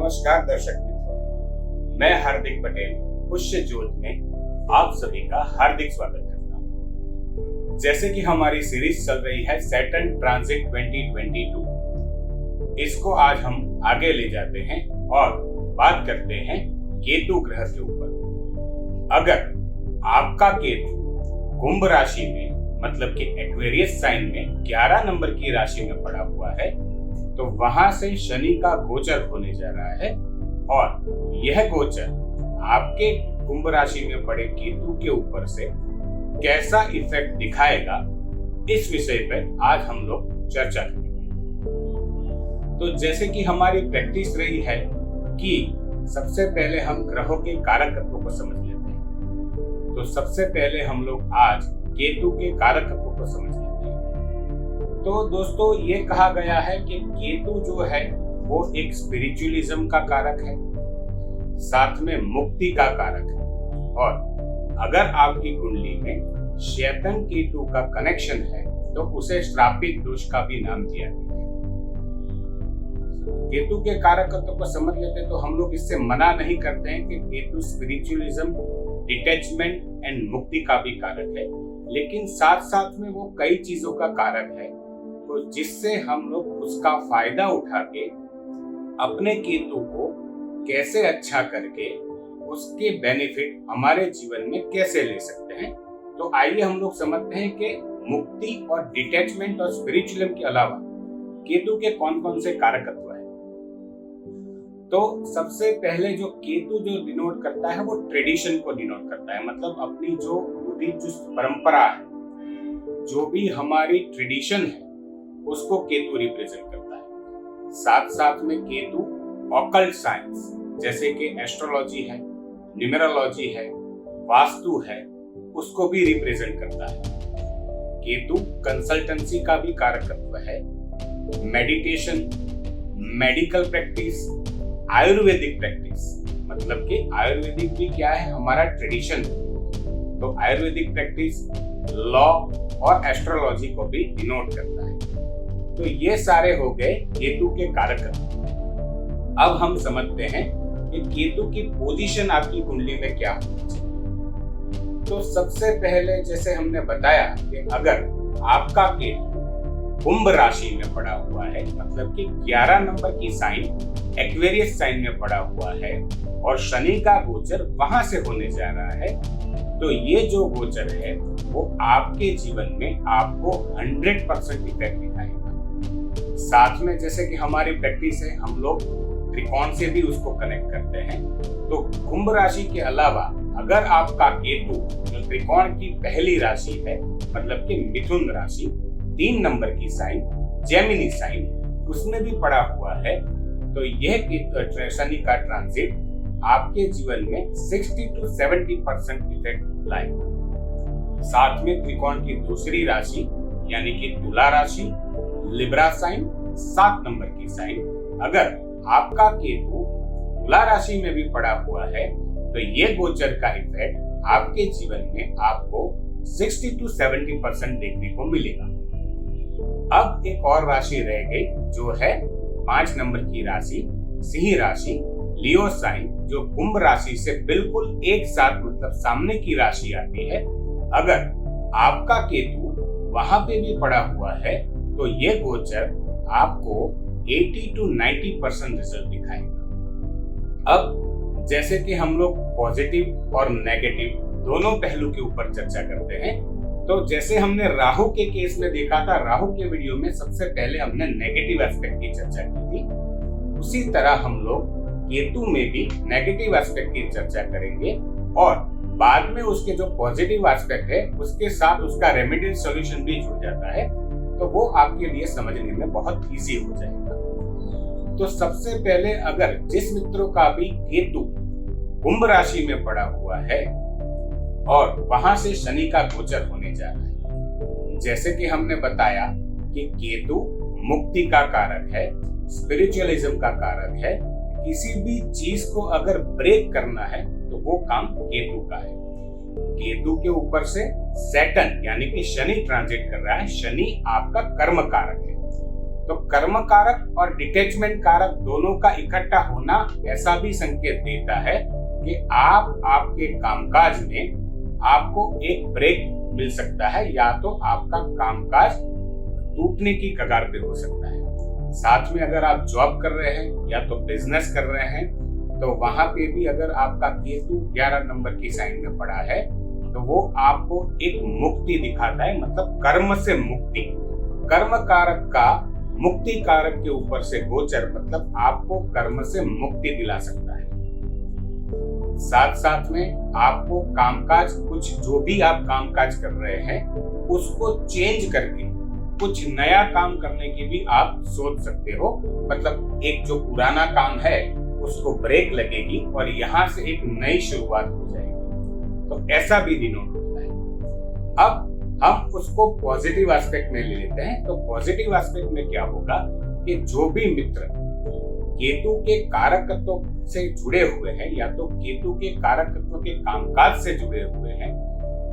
नमस्कार दर्शक मित्रों, मैं हार्दिक पटेल पुष्य ज्योत में आप सभी का हार्दिक स्वागत करता हूँ। जैसे कि हमारी सीरीज चल रही है सैटर्न ट्रांजिट 2022, इसको आज हम आगे ले जाते हैं और बात करते हैं केतु ग्रह के ऊपर। अगर आपका केतु कुंभ राशि में मतलब कि एक्वेरियस साइन में 11 नंबर की राशि में पड़ा हुआ है तो वहां से शनि का गोचर होने जा रहा है और यह गोचर आपके कुंभ राशि में पड़े केतु के ऊपर से कैसा इफेक्ट दिखाएगा, इस विषय पर आज हम लोग चर्चा करेंगे। तो जैसे कि हमारी प्रैक्टिस रही है कि सबसे पहले हम ग्रहों के कारकत्वों को समझ लेते हैं, तो सबसे पहले हम लोग आज केतु के कारकत्वों को समझ लेते हैं। तो दोस्तों, ये कहा गया है कि केतु जो है वो एक स्पिरिचुअलिज्म का कारक है, साथ में मुक्ति का कारक है। और अगर आपकी कुंडली में शैतान केतु का कनेक्शन है तो उसे श्रापित दोष का भी नाम दिया गया है। केतु के कारकत्व को समझ लेते तो हम लोग इससे मना नहीं करते हैं कि केतु स्पिरिचुअलिज्म, डिटैचमेंट एंड मुक्ति का भी कारक है, लेकिन साथ साथ में वो कई चीजों का कारक है तो जिससे हम लोग उसका फायदा उठा के अपने केतु को कैसे अच्छा करके उसके बेनिफिट हमारे जीवन में कैसे ले सकते हैं। तो आइए हम लोग समझते हैं कि मुक्ति और डिटैचमेंट और स्पिरिचुअलिज्म के अलावा केतु के कौन कौन से कारकत्व हैं। तो सबसे पहले जो केतु जो डिनोट करता है वो ट्रेडिशन को डिनोट करता है, मतलब अपनी जो रूढ़ि चुस्त परंपरा है, जो भी हमारी ट्रेडिशन है उसको केतु रिप्रेजेंट करता है। साथ साथ में केतु ऑकल्ट साइंस जैसे कि एस्ट्रोलॉजी है, न्यूमेरोलॉजी है, वास्तु है, उसको भी रिप्रेजेंट करता है। केतु कंसल्टेंसी का भी कारकत्व है, meditation, medical practice, Ayurvedic practice, मतलब कि आयुर्वेदिक भी क्या है, हमारा ट्रेडिशन है। तो आयुर्वेदिक प्रैक्टिस, लॉ और एस्ट्रोलॉजी को भी डिनोट करता है। तो ये सारे हो गए केतु के कारकत्व। अब हम समझते हैं कि केतु की पोजीशन आपकी कुंडली में क्या होनी चाहिए। तो सबसे पहले जैसे हमने बताया कि अगर आपका केतु कुंभ राशि में पड़ा हुआ है, मतलब कि 11 नंबर की साइन एक्वेरियस साइन में पड़ा हुआ है और शनि का गोचर वहां से होने जा रहा है, तो ये जो गोचर है वो आपके जीवन में आपको 100% इफेक्ट दिखाएगा। साथ में जैसे कि हमारी प्रैक्टिस है, हम लोग त्रिकोण से भी उसको कनेक्ट करते हैं। तो कुंभ राशि के अलावा अगर आपका केतु जो त्रिकोण की पहली राशि है, मतलब कि मिथुन राशि 3 नंबर की साइन जेमिनी साइन, उसमें भी पड़ा हुआ है, तो यह शनि का ट्रांजिट आपके जीवन में 60 to 70% इफेक्ट लाएगा। साथ में त्रिकोण की दूसरी राशि यानी कि तुला राशि, लिब्रा साइन 7 नंबर की साइन, अगर आपका केतु तुला राशि में भी पड़ा हुआ है तो ये गोचर का इफेक्ट आपके जीवन में आपको 60 to 70% देखने को मिलेगा। अब एक और राशि रह गई जो है 5 नंबर की राशि सिंह राशि, लियो साइन, जो कुंभ राशि से बिल्कुल एक साथ मतलब सामने की राशि आती है। अगर आपका केतु वहां पे भी पड़ा हुआ है तो ये गोचर आपको 80 to 90% रिजल्ट दिखाएगा। अब जैसे कि हम लोग पॉजिटिव और नेगेटिव दोनों पहलू के ऊपर चर्चा करते हैं, तो जैसे हमने राहु के केस में देखा था, राहु के वीडियो में सबसे पहले हमने नेगेटिव एस्पेक्ट की चर्चा की थी, उसी तरह हम लोग केतु में भी नेगेटिव एस्पेक्ट की चर्चा करेंगे और बाद में उसके जो पॉजिटिव एस्पेक्ट है उसके साथ उसका रेमेडियल सॉल्यूशन भी जुड़ जाता है, तो वो आपके लिए समझने में बहुत इजी हो जाएगा। तो सबसे पहले अगर जिस मित्रों का भी केतु कुंभ राशि में पड़ा हुआ है और वहां से शनि का गोचर होने जा रहा है, जैसे कि हमने बताया कि केतु मुक्ति का कारक है, स्पिरिचुअलिज्म का कारक है, किसी भी चीज को अगर ब्रेक करना है तो वो काम केतु का है। केतु के ऊपर से सैटर्न यानी कि शनि ट्रांजिट कर रहा है, शनि आपका कर्म कारक है। तो कर्म कारक और डिटैचमेंट कारक दोनों का इकट्ठा होना ऐसा भी संकेत देता है कि आप आपके कामकाज में आपको एक ब्रेक मिल सकता है, या तो आपका कामकाज टूटने की कगार पे हो सकता है। साथ में अगर आप जॉब कर रहे हैं या तो बिजनेस कर रहे हैं, तो वहां पे भी अगर आपका केतु 11 नंबर की साइन में पड़ा है तो वो आपको एक मुक्ति दिखाता है, मतलब कर्म से मुक्ति। कर्म कारक का मुक्ति कारक के ऊपर से गोचर मतलब आपको कर्म से मुक्ति दिला सकता है। साथ साथ में आपको कामकाज, कुछ जो भी आप कामकाज कर रहे हैं उसको चेंज करके कुछ नया काम करने की भी आप सोच सकते हो। मतलब एक जो पुराना काम है उसको ब्रेक लगेगी और यहाँ से एक नई शुरुआत हो जाएगी। तो ऐसा भी डिनोट होता है। अब हम उसको पॉजिटिव एस्पेक्ट में ले लेते हैं। तो पॉजिटिव एस्पेक्ट में क्या होगा कि जो भी मित्र केतु के कारकत्व से जुड़े हुए हैं या तो केतु के कारकत्व के कामकाज से जुड़े हुए हैं,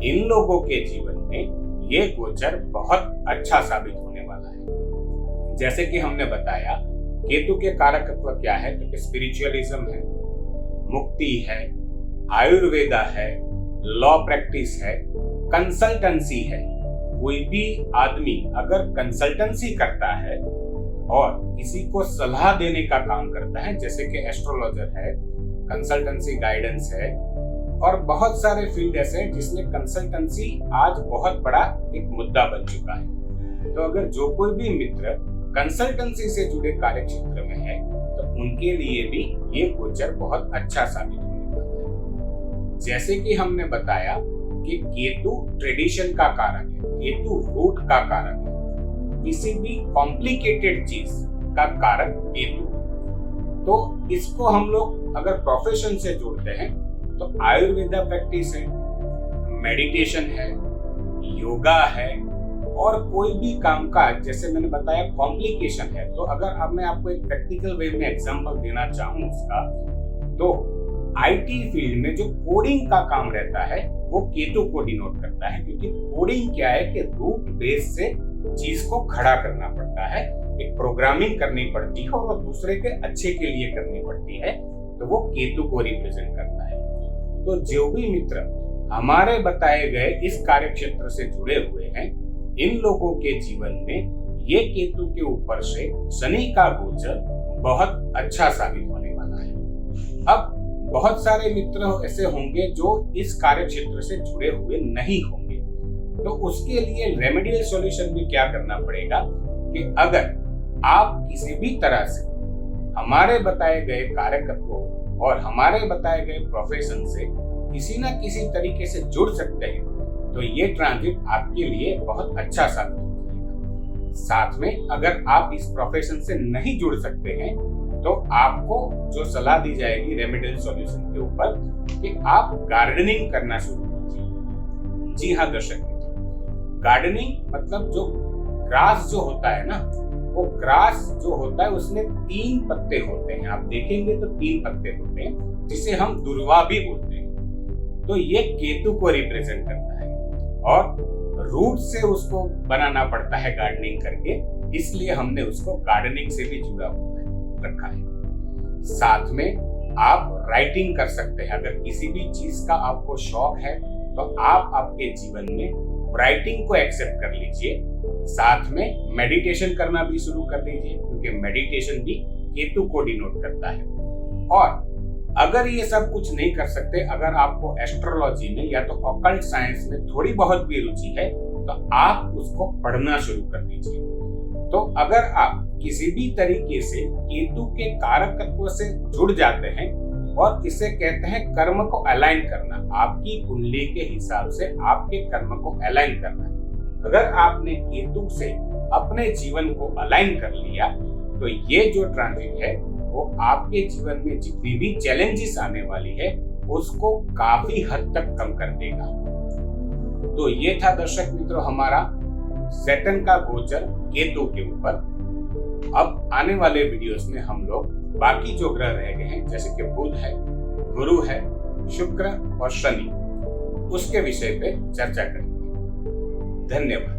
इन लोगों के जीवन में ये गोचर बहुत अच्छा साबित होने वाला है। जैसे कि हमने बताया केतु के कारकत्व क्या है, तो स्पिरिचुअलिज्म है, मुक्ति है, आयुर्वेदा है, लॉ प्रैक्टिस है, कंसल्टेंसी है। कोई भी आदमी अगर कंसल्टेंसी करता है और किसी को सलाह देने का काम करता है, जैसे कि एस्ट्रोलॉजर है, कंसल्टेंसी गाइडेंस है, और बहुत सारे फील्ड ऐसे हैं जिसमें कंसल्टेंसी आज बहुत बड़ा एक मुद्दा बन चुका है। तो अगर जो कोई भी मित्र कंसल्टेंसी से जुड़े कार्य क्षेत्र में है तो उनके लिए भी ये गोचर बहुत अच्छा साबित होने वाला है। जैसे कि हमने बताया कि केतु ट्रेडिशन का कारक है, केतु रूट का कारक है, किसी भी कॉम्प्लिकेटेड चीज का कारक केतु। तो इसको हम लोग अगर प्रोफेशन से जोड़ते हैं तो आयुर्वेदा प्रैक्टिस है, मेडिटेशन है, योगा है, और कोई भी कामकाज जैसे मैंने बताया कॉम्प्लिकेशन है। तो अगर अब मैं आपको एक प्रैक्टिकल वे में एग्जांपल देना चाहूं उसका, तो आईटी फील्ड में जो कोडिंग का काम रहता है वो केतु को डिनोट करता है, क्योंकि कोडिंग क्या है कि रूट बेस से चीज को खड़ा करना पड़ता है, एक प्रोग्रामिंग करनी पड़ती है और वो दूसरे के अच्छे के लिए करनी पड़ती है, तो वो केतु को रिप्रेजेंट करता है। तो जो भी मित्र हमारे बताए गए इस कार्य क्षेत्र से जुड़े हुए हैं, इन लोगों के जीवन में ये केतु के ऊपर से शनि का गोचर बहुत अच्छा साबित होने वाला है। अब बहुत सारे मित्र ऐसे होंगे जो इस कार्य क्षेत्र से जुड़े हुए नहीं होंगे, तो उसके लिए रेमेडियल सॉल्यूशन में क्या करना पड़ेगा कि अगर आप किसी भी तरह से हमारे बताए गए कार्यकत्वों और हमारे बताए गए प्रोफेशन से किसी न किसी तरीके से जुड़ सकते हैं, तो ये ट्रांजिट आपके लिए बहुत अच्छा साबित हो जाएगा। साथ में अगर आप इस प्रोफेशन से नहीं जुड़ सकते हैं तो आपको जो सलाह दी जाएगी रेमेडियल सॉल्यूशन के ऊपर कि आप गार्डनिंग करना शुरू कीजिए। जी हाँ दर्शक मित्रों, गार्डनिंग मतलब जो ग्रास जो होता है ना, वो ग्रास जो होता है उसमें 3 पत्ते होते हैं, आप देखेंगे तो 3 पत्ते होते हैं, जिसे हम दुर्वा भी बोलते हैं। तो ये केतु को रिप्रेजेंट करता है और रूट से उसको बनाना पड़ता है गार्डनिंग करके, इसलिए हमने उसको गार्डनिंग से भी जुड़ा हुआ रखा है। साथ में आप राइटिंग कर सकते हैं। अगर किसी भी चीज का आपको शौक है तो आप आपके जीवन में राइटिंग को एक्सेप्ट कर लीजिए। साथ में मेडिटेशन करना भी शुरू कर दीजिए, क्योंकि मेडिटेशन भी केतु को डिनोट करता है। और अगर ये सब कुछ नहीं कर सकते, अगर आपको एस्ट्रोलॉजी में या तो ऑकल्ट साइंस में थोड़ी बहुत भी रुचि है, तो आप उसको पढ़ना शुरू कर दीजिए। तो अगर आप किसी भी तरीके से केतु के कारकत्व से जुड़ जाते हैं, और इसे कहते हैं कर्म को अलाइन करना, आपकी कुंडली के हिसाब से आपके कर्म को अलाइन करना। अगर आपने केतु से अपने जीवन को अलाइन कर लिया, तो ये जो ट्रांजिट है वो आपके जीवन में जितनी भी चैलेंजेस आने वाली है उसको काफी हद तक कम कर देगा। तो ये था दर्शक मित्रों हमारा सैटर्न का गोचर केतु के ऊपर। अब आने वाले वीडियोस में हम लोग बाकी जो ग्रह रह गए हैं, जैसे कि बुध है, गुरु है, शुक्र और शनि, उसके विषय पे चर्चा करेंगे। धन्यवाद।